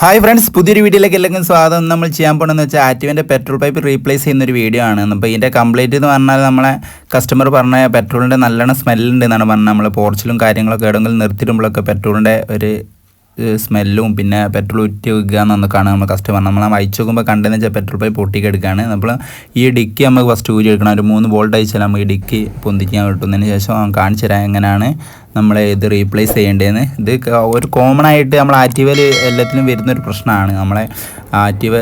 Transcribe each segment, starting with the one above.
Hi friends, പുതിയൊരു വീഡിയോയിലേക്ക് എല്ലാവർക്കും സ്വാഗതം. നമ്മൾ ചെയ്യാൻ പോകണമെന്ന് വെച്ചാൽ ആക്റ്റീവിൻ്റെ പെട്രോൾ പൈപ്പ് റീപ്ലേസ് ചെയ്യുന്നൊരു വീഡിയോ ആണ്. അപ്പോൾ ഇതിൻ്റെ കംപ്ലൈൻറ്റ് എന്ന് പറഞ്ഞാൽ നമ്മളെ കസ്റ്റമർ പറഞ്ഞ പെട്രോളിൻ്റെ നല്ലോണം സ്മെല്ലുണ്ട് എന്നാണ് പറഞ്ഞത്. നമ്മൾ പോർച്ചിലും കാര്യങ്ങളൊക്കെ എവിടെയെങ്കിലും നിർത്തിയിടുമ്പോഴൊക്കെ പെട്രോളിൻ്റെ ഒരു സ്മെല്ലും പിന്നെ പെട്രോൾ ഉറ്റി വെക്കുക എന്നൊക്കെയാണ് നമ്മൾ കസ്റ്റമർ. നമ്മൾ അയച്ചു നോക്കുമ്പോൾ കണ്ടെന്ന് വെച്ചാൽ പെട്രോൾ പൈപ്പ് പൊട്ടിക്കെടുക്കുകയാണ്. നമ്മൾ ഈ ഡിക്കി നമുക്ക് ഫസ്റ്റ് ഊരി എടുക്കണം. ഒരു 3 ബോൾട്ട് അയച്ചാൽ നമുക്ക് ഈ ഡിക്കി പൊന്തിക്കാൻ കിട്ടുന്നതിന് ശേഷം കാണിച്ചു തരാം എങ്ങനെയാണ് നമ്മൾ ഇത് റീപ്ലേസ് ചെയ്യേണ്ടതെന്ന്. ഇത് ഒരു കോമൺ ആയിട്ട് നമ്മൾ ആക്റ്റീവയിൽ എല്ലാത്തിലും വരുന്നൊരു പ്രശ്നമാണ്. നമ്മളെ ആക്റ്റീവ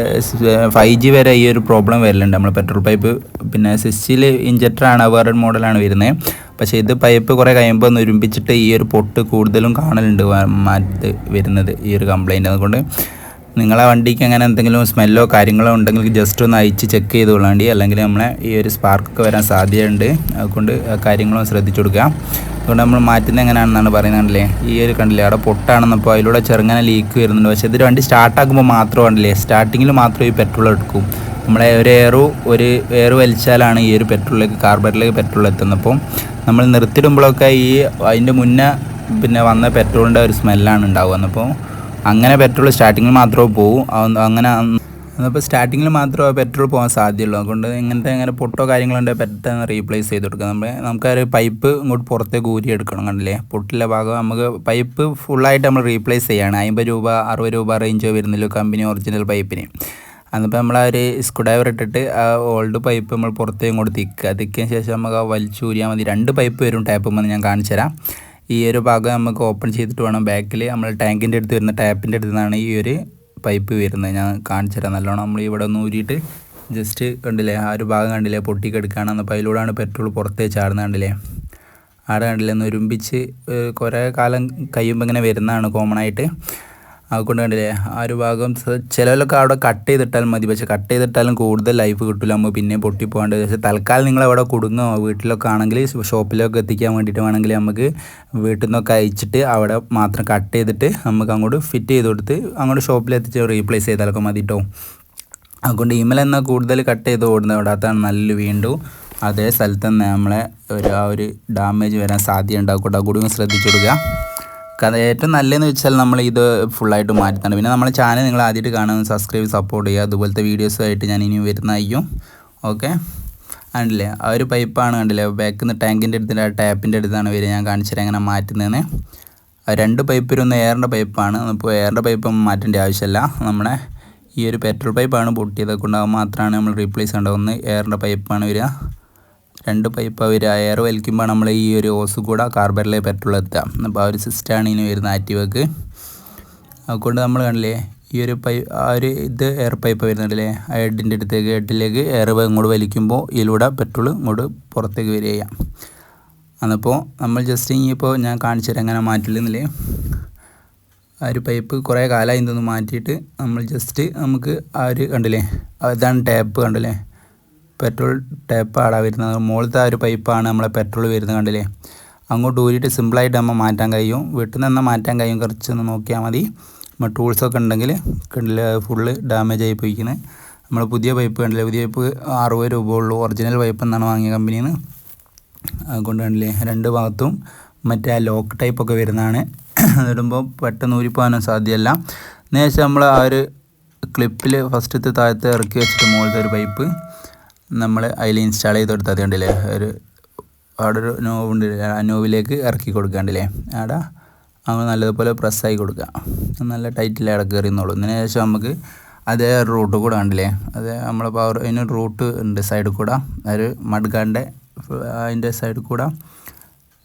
5G വരെ ഈ ഒരു പ്രോബ്ലം വരലുണ്ട്. നമ്മൾ പെട്രോൾ പൈപ്പ് പിന്നെ 60 ഇഞ്ചക്ടറാണ്, വേറൊരു മോഡലാണ് വരുന്നത്. പക്ഷേ ഇത് പൈപ്പ് കുറേ കഴിയുമ്പോൾ ഒന്ന് ഒരുമിപ്പിച്ചിട്ട് ഈ ഒരു പൊട്ട് കൂടുതലും കാണലുണ്ട് മാറ്റി വരുന്നത് ഈ ഒരു കംപ്ലൈൻറ്റ്. അതുകൊണ്ട് നിങ്ങളെ വണ്ടിക്ക് അങ്ങനെ എന്തെങ്കിലും സ്മെല്ലോ കാര്യങ്ങളോ ഉണ്ടെങ്കിൽ ജസ്റ്റ് ഒന്ന് അയച്ച് ചെക്ക് ചെയ്ത് കൊള്ളാണ്ടി, അല്ലെങ്കിൽ നമ്മളെ ഈ ഒരു സ്പാർക്കൊക്കെ വരാൻ സാധ്യതയുണ്ട്. അതുകൊണ്ട് കാര്യങ്ങളും ശ്രദ്ധിച്ചു കൊടുക്കുക. അതുകൊണ്ട് നമ്മൾ മാറ്റുന്നത് എങ്ങനെയാണെന്നാണ് പറയുന്നത്. കണ്ടില്ലേ, ഈ ഒരു കണ്ടില്ലേ അവിടെ പൊട്ടാണെന്നപ്പോൾ അതിലൂടെ ചെറുങ്ങനെ ലീക്ക് വരുന്നുണ്ട്. പക്ഷേ ഇത് വണ്ടി സ്റ്റാർട്ടാക്കുമ്പോൾ മാത്രം കണ്ടില്ലേ, സ്റ്റാർട്ടിങ്ങിൽ മാത്രം ഈ പെട്രോൾ എടുക്കും. നമ്മളെ ഒരു എയർ വലിച്ചാലാണ് ഈ ഒരു പെട്രോളിലേക്ക് കാർബറിലേക്ക് പെട്രോൾ എത്തുന്നപ്പോൾ നമ്മൾ നിർത്തിയിടുമ്പോഴൊക്കെ ഈ അതിൻ്റെ മുന്നേ പിന്നെ വന്ന പെട്രോളിൻ്റെ ഒരു സ്മെല്ലാണ് ഉണ്ടാവുക. അപ്പോൾ അങ്ങനെ പെട്രോൾ സ്റ്റാർട്ടിങ്ങിൽ മാത്രമേ പോകൂ. അങ്ങനെ അപ്പോൾ സ്റ്റാർട്ടിങ്ങിൽ മാത്രമേ പെട്രോൾ പോകാൻ സാധ്യതയുള്ളൂ. അതുകൊണ്ട് ഇങ്ങനെ പൊട്ടോ കാര്യങ്ങളുണ്ടെങ്കിൽ പെട്ടെന്ന് റീപ്ലേസ് ചെയ്ത് കൊടുക്കുക. നമുക്കൊരു പൈപ്പ് ഇങ്ങോട്ട് പുറത്തേക്ക് ഊരി എടുക്കണം. കണ്ടില്ലേ, പൊട്ടിലെ ഭാഗം നമുക്ക് പൈപ്പ് ഫുള്ളായിട്ട് നമ്മൾ റീപ്ലേസ് ചെയ്യാണ്. 50 രൂപ 60 രൂപ റേഞ്ച് വരുന്നല്ലോ കമ്പനി ഒറിജിനൽ പൈപ്പിന്. അതിപ്പോൾ നമ്മൾ ആ ഒരു സ്ക്രൂ ഡ്രൈവർ ഇട്ടിട്ട് ആ ഓൾഡ് പൈപ്പ് നമ്മൾ പുറത്തേക്ക് ഇങ്ങോട്ട് തിക്കിയതിന് ശേഷം നമുക്ക് ആ വലിച്ചൂരിയാൽ മതി. 2 പൈപ്പ് വരും ടാപ്പ് ഞാൻ കാണിച്ചു തരാം. ഈ ഒരു ഭാഗം നമുക്ക് ഓപ്പൺ ചെയ്തിട്ട് വേണം. ബാക്കിൽ നമ്മൾ ടാങ്കിൻ്റെ അടുത്ത് വരുന്ന ടാപ്പിൻ്റെ അടുത്ത് നിന്നാണ് ഈ ഒരു പൈപ്പ് വരുന്നത്. ഞാൻ കാണിച്ചു തരാം നല്ലോണം. നമ്മൾ ഇവിടെ ഒന്ന് ഊരിയിട്ട് ജസ്റ്റ് കണ്ടില്ലേ, ആ ഒരു ഭാഗം കണ്ടില്ലേ പൊട്ടിക്കെടുക്കുകയാണ്. അപ്പോൾ അതിലൂടെയാണ് പെട്രോൾ പുറത്തേ ചാടുന്നത്. കണ്ടില്ലേ, അവിടെ കണ്ടില്ലേ ഒന്ന് ഒരുമിച്ച് കുറേ കാലം കഴിയുമ്പോൾ ഇങ്ങനെ വരുന്നതാണ് കോമൺ ആയിട്ട്. അതുകൊണ്ട് കണ്ടില്ലേ ആ ഒരു ഭാഗം ചിലവരൊക്കെ അവിടെ കട്ട് ചെയ്തിട്ടാലും മതി. പക്ഷേ കട്ട് ചെയ്തിട്ടാലും കൂടുതൽ ലൈഫ് കിട്ടില്ല, നമ്മൾ പിന്നെ പൊട്ടിപ്പോകേണ്ടത്. പക്ഷേ തൽക്കാലം നിങ്ങളവിടെ കൊടുങ്ങോ വീട്ടിലൊക്കെ ആണെങ്കിൽ ഷോപ്പിലൊക്കെ എത്തിക്കാൻ വേണ്ടിയിട്ട് വേണമെങ്കിൽ നമുക്ക് വീട്ടിൽ നിന്നൊക്കെ അയച്ചിട്ട് അവിടെ മാത്രം കട്ട് ചെയ്തിട്ട് നമുക്ക് അങ്ങോട്ട് ഫിറ്റ് ചെയ്ത് കൊടുത്ത് അങ്ങോട്ട് ഷോപ്പിൽ എത്തിച്ച് റീപ്ലേസ് ചെയ്താലൊക്കെ മതി കേട്ടോ. അതുകൊണ്ട് എന്നാൽ കൂടുതൽ കട്ട് ചെയ്ത് ഓടുന്നത് അവിടത്താണ് നല്ല വീണ്ടും അതേ സ്ഥലത്ത് തന്നെ നമ്മളെ ഒരു ഡാമേജ് വരാൻ സാധ്യത ഉണ്ടാക്കും. അതുകൂടി ശ്രദ്ധിച്ചു കൊടുക്കുക. ഏറ്റവും നല്ലതെന്ന് വെച്ചാൽ നമ്മൾ ഇത് ഫുള്ളായിട്ട് മാറ്റുന്നുണ്ട്. പിന്നെ നമ്മളെ ചാനൽ നിങ്ങൾ ആദ്യമായിട്ട് കാണുന്നത് സബ്സ്ക്രൈബ് സപ്പോർട്ട് ചെയ്യുക. അതുപോലത്തെ വീഡിയോസുമായിട്ട് ഞാൻ ഇനി വരുന്നതായിരിക്കും. ഓക്കെ, കണ്ടില്ലേ ആ ഒരു പൈപ്പാണ് കണ്ടില്ലേ, ബാക്കിൽ നിന്ന് ടാങ്കിൻ്റെ അടുത്ത് ആ ടാപ്പിൻ്റെ അടുത്താണ് വരിക. ഞാൻ കാണിച്ചിട്ട് എങ്ങനെ മാറ്റുന്നതെന്ന്. 2 പൈപ്പിലൊന്ന് എയറിൻ്റെ പൈപ്പാണ്. അപ്പോൾ എയറിൻ്റെ പൈപ്പ് മാറ്റേണ്ട ആവശ്യമില്ല. നമ്മുടെ ഈ ഒരു പെട്രോൾ പൈപ്പാണ് പൊട്ടിയത് കൊണ്ട് അത് മാത്രമാണ് നമ്മൾ റീപ്ലേസ് ചെയ്യേണ്ടത്. ഒന്ന് എയറിൻ്റെ പൈപ്പാണ് വരിക, 2 പൈപ്പ് വരിക. എയർ വലിക്കുമ്പോൾ നമ്മൾ ഈ ഒരു ഓസ് കൂടെ കാർബറിലെ പെട്രോൾ എത്തുക. അപ്പോൾ ആ ഒരു സിസ്റ്റമാണ് ഇനി വരുന്ന ആക്റ്റീവക്ക്. അതുകൊണ്ട് നമ്മൾ കണ്ടില്ലേ ഈ ഒരു ഇത് എയർ പൈപ്പ് വരുന്നുണ്ടല്ലേ, ആ ഹെഡിലേക്ക് എയർ ഇങ്ങോട്ട് വലിക്കുമ്പോൾ ഇതിലൂടെ പെട്രോൾ ഇങ്ങോട്ട് പുറത്തേക്ക് വരിക. അന്നപ്പോൾ നമ്മൾ ജസ്റ്റ് ഇനിയിപ്പോൾ ഞാൻ കാണിച്ചു തരാം എങ്ങനെ മാറ്റില്ലെന്നില്ലേ. ആ ഒരു പൈപ്പ് കുറേ കാലമായി ഇതൊന്ന് മാറ്റിയിട്ട് നമ്മൾ ജസ്റ്റ് നമുക്ക് ആ ഒരു കണ്ടില്ലേ, ഇതാണ് ടാപ്പ് കണ്ടില്ലേ, പെട്രോൾ ടാപ്പ് ആടാ വരുന്നത്. മുകളിലത്തെ ആ ഒരു പൈപ്പാണ് നമ്മളെ പെട്രോൾ വരുന്നത്. കണ്ടില്ലേ, അങ്ങോട്ട് ഊരിയിട്ട് സിമ്പിളായിട്ട് നമ്മൾ മാറ്റാൻ കഴിയും. വീട്ടിൽ നിന്ന് തന്നെ മാറ്റാൻ കഴിയും. കുറച്ചൊന്ന് നോക്കിയാൽ മതി. നമ്മൾ ടൂൾസൊക്കെ ഉണ്ടെങ്കിൽ കണ്ടില്ലേ ഫുള്ള് ഡാമേജ് ആയി പോയിക്കുന്നത്. നമ്മൾ പുതിയ പൈപ്പ് കണ്ടില്ലേ, പുതിയ പൈപ്പ് 60 രൂപ ഉള്ളൂ. ഒറിജിനൽ പൈപ്പ് എന്നാണ് വാങ്ങിയ കമ്പനിയിൽ നിന്ന്. അതുകൊണ്ട് കണ്ടില്ലേ 2 ഭാഗത്തും മറ്റേ ആ ലോക്ക് ടൈപ്പൊക്കെ വരുന്നതാണ്. അതിടുമ്പോൾ പെട്ടെന്ന് ഊരിപ്പോകാനും സാധ്യമല്ല. നേരത്തെ നമ്മൾ ആ ഒരു ക്ലിപ്പിൽ ഫസ്റ്റത്തെ താഴത്ത് ഇറക്കി വെച്ചിട്ട് മുകളിലത്തെ ഒരു പൈപ്പ് നമ്മൾ അതിൽ ഇൻസ്റ്റാൾ ചെയ്ത് കൊടുത്താൽ കണ്ടില്ലേ, അവിടെ ഒരു നോവുണ്ട്, ആ നോവിലേക്ക് ഇറക്കി കൊടുക്കാണ്ടില്ലേ. അവിടെ നമ്മൾ നല്ലതുപോലെ പ്രസ്സായി കൊടുക്കുക. നല്ല ടൈറ്റിൽ അവിടെ കയറിയെന്നുള്ളൂ. ഇതിന് ശേഷം നമുക്ക് അതേ റൂട്ട് കൂടെ കണ്ടില്ലേ, അത് നമ്മളെ അതിനൊരു റൂട്ട് ഉണ്ട് സൈഡിൽ കൂടെ, ഒരു മഡ്ഗാൻ്റെ അതിൻ്റെ സൈഡിൽ കൂടെ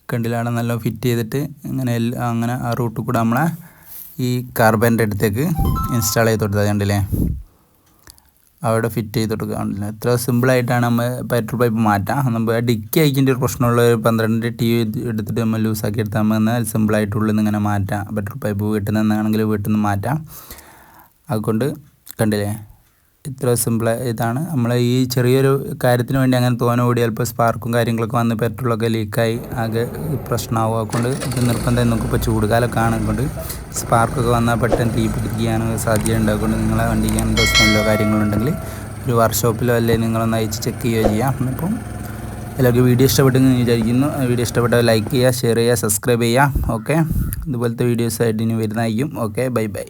കണ്ടിലാണ് നല്ല ഫിറ്റ് ചെയ്തിട്ട് അങ്ങനെ ആ റൂട്ട് കൂടെ നമ്മളെ ഈ കാർബൻ്റെ അടുത്തേക്ക് ഇൻസ്റ്റാൾ ചെയ്ത് കൊടുത്താൽ കണ്ടില്ലേ, അവിടെ ഫിറ്റ് ചെയ്ത് കൊടുക്കുക. എത്ര സിമ്പിളായിട്ടാണ് നമ്മൾ പെട്രോൾ പൈപ്പ് മാറ്റാം. നമ്മൾ ഡിക്കി അയക്കേണ്ട ഒരു പ്രശ്നമുള്ള 12 ടി എടുത്തിട്ട് നമ്മൾ ലൂസാക്കി എടുത്താൽ നമ്മൾ സിമ്പിളായിട്ടുള്ളിൽ നിന്ന് ഇങ്ങനെ മാറ്റാം. പെട്രോൾ പൈപ്പ് വീട്ടിൽ നിന്നാണെങ്കിൽ വീട്ടിൽ നിന്ന് മാറ്റാം. അതുകൊണ്ട് കണ്ടില്ലേ ഇത്ര സിമ്പിൾ ഇതാണ്. നമ്മൾ ഈ ചെറിയൊരു കാര്യത്തിന് വേണ്ടി അങ്ങനെ തോനെ ഓടി ചിലപ്പോൾ സ്പാർക്കും കാര്യങ്ങളൊക്കെ വന്ന് പെട്രോളൊക്കെ ലീക്കായി ആകെ പ്രശ്നമാവും. അതുകൊണ്ട് ഇത് നിർബന്ധം നോക്കിപ്പോൾ ചൂടുകാലമൊക്കെ ആണെക്കൊണ്ട് സ്പാർക്കൊക്കെ വന്നാൽ പെട്ടെന്ന് തീ പിടിക്കാനൊക്കെ സാധ്യതയുണ്ട്. അതുകൊണ്ട് നിങ്ങളെ വണ്ടിക്ക് എന്തോ സ്മെല്ലോ കാര്യങ്ങളുണ്ടെങ്കിൽ ഒരു വർക്ക്ഷോപ്പിലോ അല്ലെങ്കിൽ നിങ്ങളൊന്ന് അയച്ച് ചെക്ക് ചെയ്യുകയോ ചെയ്യാം. അപ്പം എല്ലാവർക്കും വീഡിയോ ഇഷ്ടപ്പെട്ടെന്ന് വിചാരിക്കുന്നു. വീഡിയോ ഇഷ്ടപ്പെട്ടാൽ ലൈക്ക് ചെയ്യുക, ഷെയർ ചെയ്യുക, സബ്സ്ക്രൈബ് ചെയ്യുക. ഓക്കെ, ഇതുപോലത്തെ വീഡിയോസായിട്ട് ഇനി വരുന്നതായിരിക്കും. Okay, bye bye.